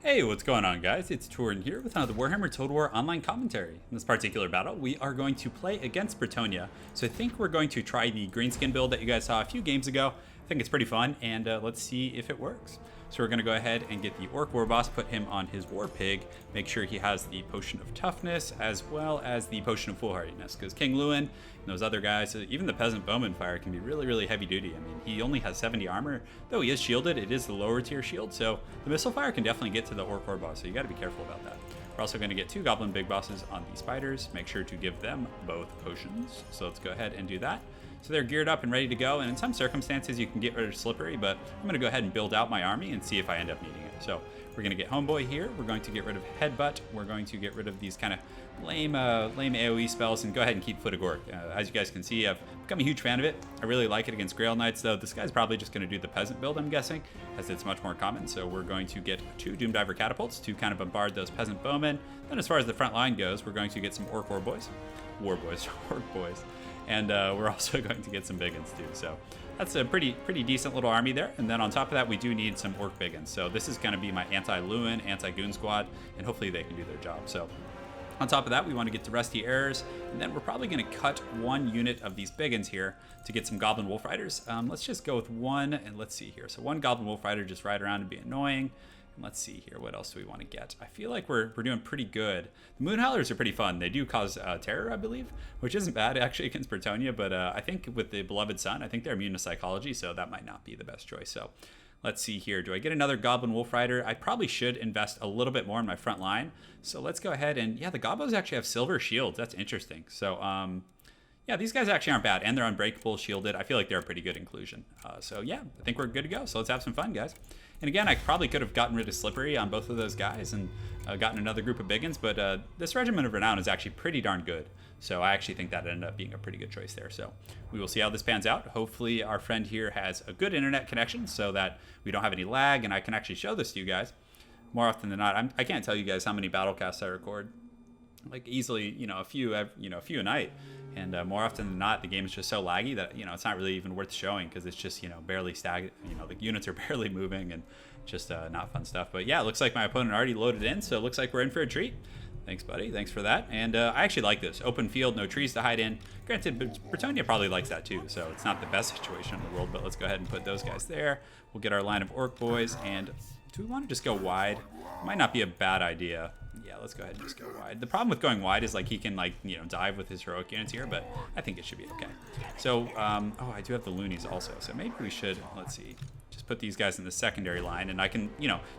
Hey, what's going on, guys? It's Turin here with another Warhammer Total War online commentary. In this particular battle, we are going to play against Bretonnia. So I think we're going to try the Greenskin build that you guys saw a few games ago. I think it's pretty fun, and let's see if it works. So we're going to go ahead and get the Orc War Boss, put him on his War Pig, make sure he has the Potion of Toughness, as well as the Potion of Foolhardiness, because King Lewin and those other guys, even the Peasant Bowman Fire can be really, really heavy duty. I mean, he only has 70 armor, though he is shielded. It is the lower tier shield, so the Missile Fire can definitely get to the Orc War Boss, so you got to be careful about that. We're also going to get 2 Goblin Big Bosses on the Spiders, make sure to give them both potions, so let's go ahead and do that. So they're geared up and ready to go, and in some circumstances you can get rid of Slippery, but I'm going to go ahead and build out my army and see if I end up needing it. So we're going to get Homeboy here, we're going to get rid of Headbutt, we're going to get rid of these kind of lame AoE spells, and go ahead and keep Foot of Gork. As you guys can see, I've become a huge fan of it. I really like it against Grail Knights, though. This guy's probably just going to do the Peasant build, I'm guessing, as it's much more common. So we're going to get 2 Doomdiver Catapults to kind of bombard those Peasant Bowmen. Then as far as the front line goes, we're going to get some Orc War Boys. Orc Boys. And we're also going to get some Biggins too. So that's a pretty decent little army there. And then on top of that, we do need some Orc Biggins. So this is going to be my anti-Lewin, anti-Goon squad, and hopefully they can do their job. So on top of that, we want to get to Rusty Errors, and then we're probably going to cut 1 unit of these Biggins here to get some Goblin Wolf Riders. Let's just go with 1, and let's see here. So 1 Goblin Wolf Rider just ride around and be annoying. Let's see here. What else do we want to get? I feel like we're doing pretty good. The Moon Howlers are pretty fun. They do cause terror, I believe, which isn't bad actually against Bretonnia. But I think with the Beloved Sun, I think they're immune to psychology, so that might not be the best choice. So let's see here. Do I get another Goblin Wolf Rider? I probably should invest a little bit more in my front line. So let's go ahead and, yeah, the Gobbos actually have silver shields. That's interesting. So, yeah, these guys actually aren't bad, and they're unbreakable, shielded. I feel like they're a pretty good inclusion. So, yeah, I think we're good to go. So let's have some fun, guys. And again, I probably could have gotten rid of Slippery on both of those guys and gotten another group of Biggins, but this Regiment of Renown is actually pretty darn good. So I actually think that ended up being a pretty good choice there. So we will see how this pans out. Hopefully our friend here has a good internet connection so that we don't have any lag, and I can actually show this to you guys. More often than not, I can't tell you guys how many BattleCasts I record. Like easily, a few a night. And more often than not, the game is just so laggy that, it's not really even worth showing because it's just, barely the units are barely moving and just not fun stuff. But yeah, it looks like my opponent already loaded in, so it looks like we're in for a treat. Thanks, buddy. Thanks for that. And I actually like this. Open field, no trees to hide in. Granted, Bretonnia probably likes that too, so it's not the best situation in the world, but let's go ahead and put those guys there. We'll get our line of Orc Boys, and do we want to just go wide? It might not be a bad idea. Yeah, let's go ahead and just go wide. The problem with going wide is he can dive with his heroic units here, but I think it should be okay. So, oh, I do have the loonies also, so maybe we should, let's see, just put these guys in the secondary line, and I can,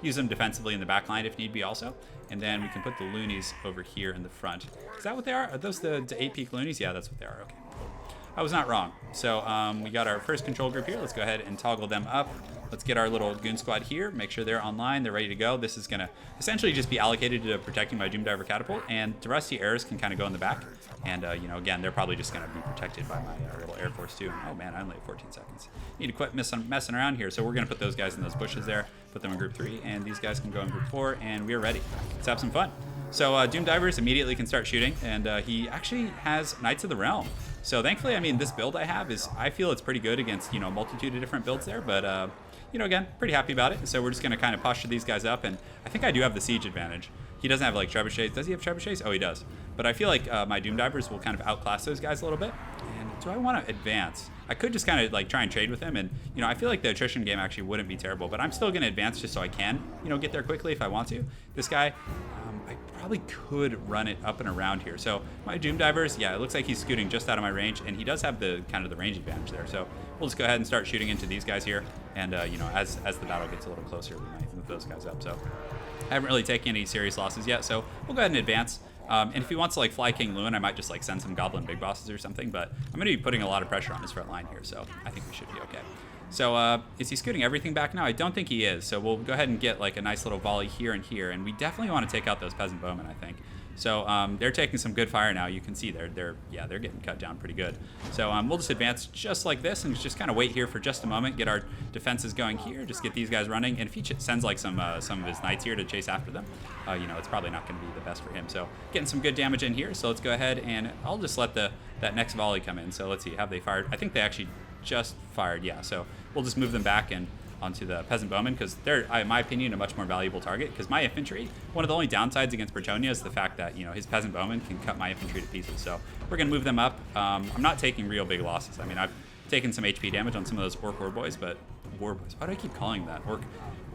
use them defensively in the back line if need be also. And then we can put the loonies over here in the front. Is that what they are? Are those the 8-peak loonies? Yeah, that's what they are. Okay, cool. I was not wrong. So we got our first control group here. Let's go ahead and toggle them up. Let's get our little goon squad here. Make sure they're online. They're ready to go. This is going to essentially just be allocated to protecting my Doomdiver Catapult. And the Rusty Errors can kind of go in the back. And, again, they're probably just going to be protected by my little Air Force too. Oh, man, I only have 14 seconds. Need to quit messing around here. So we're going to put those guys in those bushes there. Put them in group 3. And these guys can go in group 4. And we're ready. Let's have some fun. So Doomdivers immediately can start shooting. And he actually has Knights of the Realm. So thankfully, I mean, this build I have I feel it's pretty good against, a multitude of different builds there. But, again, pretty happy about it. So we're just going to kind of posture these guys up. And I think I do have the siege advantage. He doesn't have, trebuchets. Does he have trebuchets? Oh, he does. But I feel like my Doomdivers will kind of outclass those guys a little bit. And do I want to advance? I could just kind of, try and trade with him. And, I feel like the attrition game actually wouldn't be terrible. But I'm still going to advance just so I can, get there quickly if I want to. This guy, I probably could run it up and around here. So my Doomdivers, yeah, it looks like he's scooting just out of my range. And he does have the kind of the range advantage there. So we'll just go ahead and start shooting into these guys here. And, as the battle gets a little closer, we might move those guys up. So I haven't really taken any serious losses yet. So we'll go ahead and advance. And if he wants to fly King Lewin, I might just send some Goblin Big Bosses or something. But I'm going to be putting a lot of pressure on his front line here. So I think we should be okay. So is he scooting everything back now? I don't think he is. So we'll go ahead and get a nice little volley here and here. And we definitely want to take out those Peasant Bowmen, I think. So they're taking some good fire now. You can see they're getting cut down pretty good. So we'll just advance just like this and just kind of wait here for just a moment, get our defenses going here, just get these guys running. And if he sends some of his knights here to chase after them, it's probably not going to be the best for him. So getting some good damage in here. So let's go ahead and I'll just let that next volley come in. So let's see, have they fired? I think they actually just fired. Yeah. So we'll just move them back and onto the peasant bowmen, because they're, in my opinion, a much more valuable target. Because my infantry, one of the only downsides against Bretonnia is the fact that, you know, his peasant bowmen can cut my infantry to pieces. So we're going to move them up. I'm not taking real big losses. I mean, I've taken some HP damage on some of those orc war boys, but war boys, why do I keep calling that?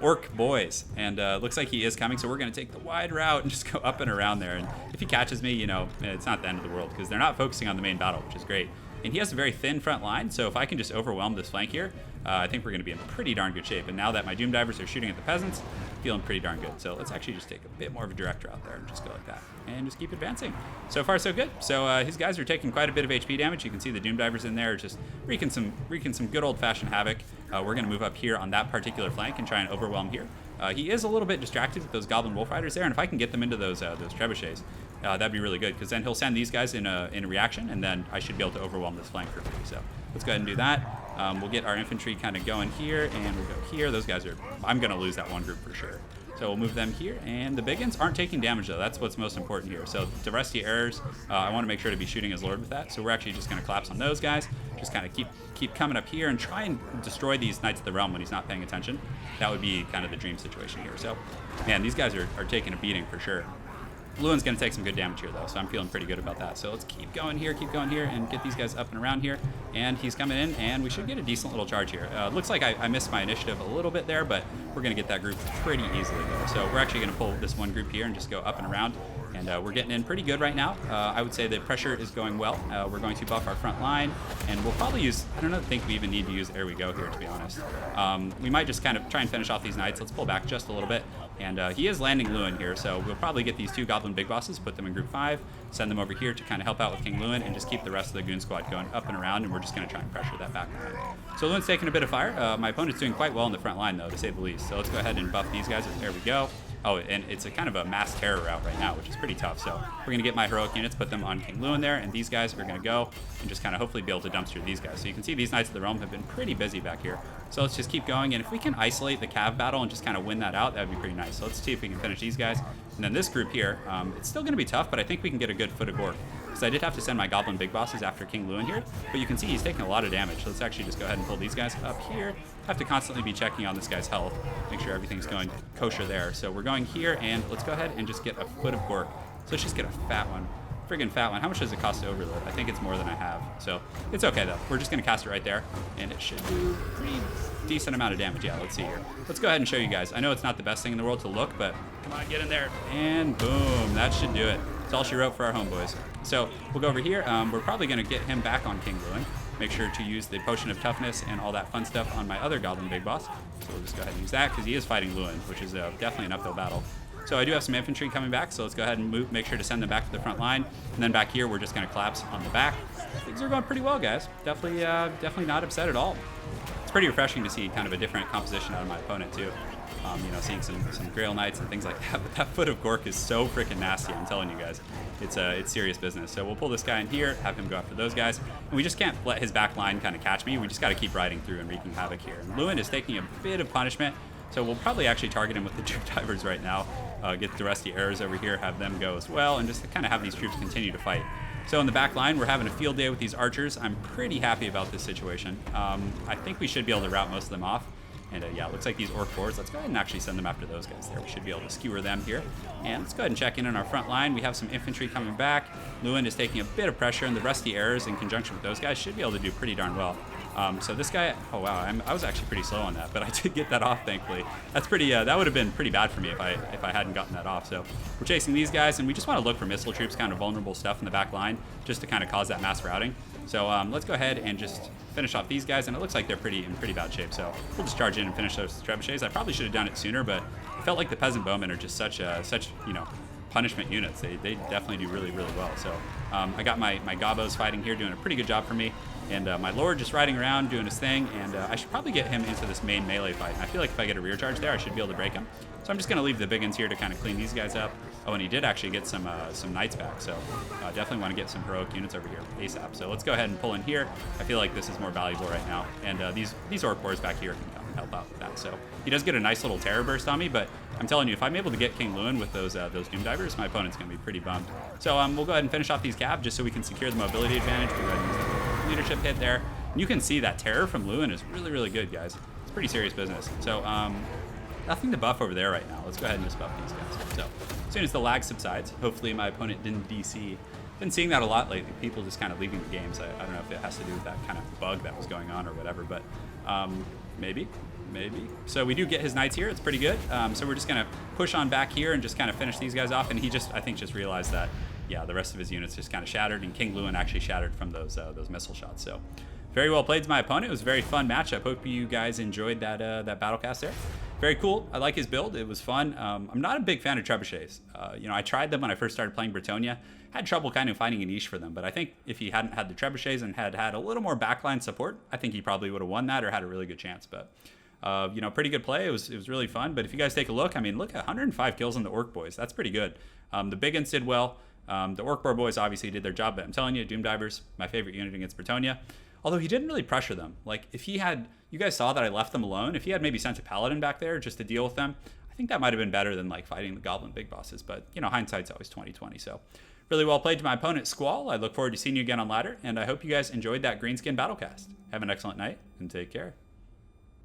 Orc boys. And looks like he is coming, so we're going to take the wide route and just go up and around there. And if he catches me, you know, it's not the end of the world, because they're not focusing on the main battle, which is great. And he has a very thin front line, so if I can just overwhelm this flank here, I think we're going to be in pretty darn good shape. And now that my Doom Divers are shooting at the peasants, feeling pretty darn good. So let's actually just take a bit more of a direct route there and just go like that. And just keep advancing. So far, so good. So his guys are taking quite a bit of HP damage. You can see the Doom Divers in there just wreaking some good old-fashioned havoc. We're going to move up here on that particular flank and try and overwhelm here. He is a little bit distracted with those Goblin Wolf Riders there, and if I can get them into those trebuchets, that'd be really good, because then he'll send these guys in a reaction, and then I should be able to overwhelm this flank for free. So let's go ahead and do that. We'll get our infantry kind of going here, and we'll go here. Those guys are, I'm going to lose that one group for sure. So we'll move them here, and the Biggins aren't taking damage, though. That's what's most important here. So the Rusty Errors, I want to make sure to be shooting as Lord with that. So we're actually just going to collapse on those guys, just kind of keep coming up here and try and destroy these Knights of the Realm when he's not paying attention. That would be kind of the dream situation here. So, man, these guys are taking a beating for sure. Lewin's going to take some good damage here, though, so I'm feeling pretty good about that. So let's keep going here, and get these guys up and around here. And he's coming in, and we should get a decent little charge here. Looks like I missed my initiative a little bit there, but we're going to get that group pretty easily, though. So we're actually going to pull this one group here and just go up and around. And we're getting in pretty good right now. I would say the pressure is going well. We're going to buff our front line, and we'll probably use, I don't think we even need to use There We Go here, to be honest. We might just kind of try and finish off these Knights. Let's pull back just a little bit. And he is landing Lewin here, so we'll probably get these two Goblin Big Bosses, put them in group 5, send them over here to kind of help out with King Lewin, and just keep the rest of the Goon Squad going up and around, and we're just going to try and pressure that back line. So Lewin's taking a bit of fire. My opponent's doing quite well in the front line, though, to say the least. So let's go ahead and buff these guys. There we go. Oh, and it's a kind of a mass terror route right now, which is pretty tough. So we're going to get my heroic units, put them on King Lewin there, and these guys are going to go and just kind of hopefully be able to dumpster these guys. So you can see these Knights of the Realm have been pretty busy back here. So let's just keep going, and if we can isolate the Cav battle and just kind of win that out, that would be pretty nice. So let's see if we can finish these guys. And then this group here, it's still going to be tough, but I think we can get a good foot of Gork. Because I did have to send my Goblin Big Bosses after King Lewin here, but you can see he's taking a lot of damage. So let's actually just go ahead and pull these guys up here. Have to constantly be checking on this guy's health, make sure everything's going kosher there. So we're going here, and let's go ahead and just get a foot of Gork. So let's just get a fat one. Friggin' fat one. How much does it cost to overload? I think it's more than I have. So it's okay, though. We're just going to cast it right there, and it should do a pretty decent amount of damage. Yeah, let's see here. Let's go ahead and show you guys. I know it's not the best thing in the world to look, but come on, get in there. And boom, that should do it. That's all she wrote for our homeboys. So we'll go over here. We're probably going to get him back on King Lewin. Make sure to use the Potion of Toughness and all that fun stuff on my other Goblin Big Boss. So we'll just go ahead and use that, because he is fighting Lewin, which is definitely an uphill battle. So I do have some infantry coming back, so let's go ahead and make sure to send them back to the front line. And then back here, we're just going to collapse on the back. Things are going pretty well, guys. Definitely not upset at all. It's pretty refreshing to see kind of a different composition out of my opponent, too. You know, seeing some Grail Knights and things like that. But that foot of Gork is so freaking nasty, I'm telling you guys. It's serious business. So we'll pull this guy in here, have him go after those guys. And we just can't let his back line kind of catch me. We just got to keep riding through and wreaking havoc here. And Lewin is taking a bit of punishment. So we'll probably actually target him with the Doom Divers right now. Get the Rusty Errors over here, have them go as well, and just kind of have these troops continue to fight. So in the back line, we're having a field day with these archers. I'm pretty happy about this situation. I think we should be able to rout most of them off. And yeah, it looks like these Orc Boars, let's go ahead and actually send them after those guys there. We should be able to skewer them here. And let's go ahead and check in on our front line. We have some infantry coming back. Lewin is taking a bit of pressure, and the Rusty Errors in conjunction with those guys should be able to do pretty darn well. So this guy, oh wow, I was actually pretty slow on that, but I did get that off, thankfully. That's pretty, that would have been pretty bad for me if I hadn't gotten that off. So we're chasing these guys, and we just want to look for missile troops, kind of vulnerable stuff in the back line, just to kind of cause that mass routing. So let's go ahead and just finish off these guys, and it looks like they're in pretty bad shape. So we'll just charge in and finish those trebuchets. I probably should have done it sooner, but I felt like the peasant bowmen are just such you know, punishment units. They definitely do really well. So I got my Gobos fighting here, doing a pretty good job for me. And my Lord just riding around, doing his thing, and I should probably get him into this main melee fight. And I feel like if I get a rear charge there, I should be able to break him. So I'm just going to leave the Biggins here to kind of clean these guys up. Oh, and he did actually get some Knights back, so definitely want to get some heroic units over here ASAP. So let's go ahead and pull in here. I feel like this is more valuable right now. And these Orc Boars back here can come and help out with that. So he does get a nice little terror burst on me, but I'm telling you, if I'm able to get King Lewin with those Doom Divers, my opponent's going to be pretty bummed. So we'll go ahead and finish off these Cav just so we can secure the mobility advantage. We'll go ahead and use the leadership hit there. And you can see that terror from Lewin is really good, guys. pretty serious business. So nothing to buff over there right now. Let's go ahead and just buff these guys. So as soon as the lag subsides, hopefully my opponent didn't DC. Been seeing that a lot lately. People just kind of leaving the games. I don't know if it has to do with that kind of bug that was going on or whatever, but maybe. So we do get his knights here. It's pretty good. So we're just gonna push on back here and just kind of finish these guys off. And he just, I think, just realized that, yeah, the rest of his units just kind of shattered, and King Lewin actually shattered from those missile shots. So very well played to my opponent. It was a very fun matchup. Hope you guys enjoyed that BattleCast there. Very cool. I like his build. It was fun. I'm not a big fan of trebuchets. You know, I tried them when I first started playing Bretonnia. Had trouble kind of finding a niche for them, but I think if he hadn't had the trebuchets and had a little more backline support, I think he probably would have won that or had a really good chance. But you know, pretty good play. It was really fun. But if you guys take a look, I mean, look at 105 kills on the Orc Boys. That's pretty good. The Big Uns did well. The Orc Boys obviously did their job, but I'm telling you, Doom Divers, my favorite unit against Bretonnia. Although he didn't really pressure them. Like, if he had, you guys saw that I left them alone. If he had maybe sent a Paladin back there just to deal with them, I think that might have been better than like fighting the Goblin big bosses. But, you know, hindsight's always 20/20. So really well played to my opponent, Squall. I look forward to seeing you again on ladder, and I hope you guys enjoyed that Greenskin Battlecast. Have an excellent night, and take care.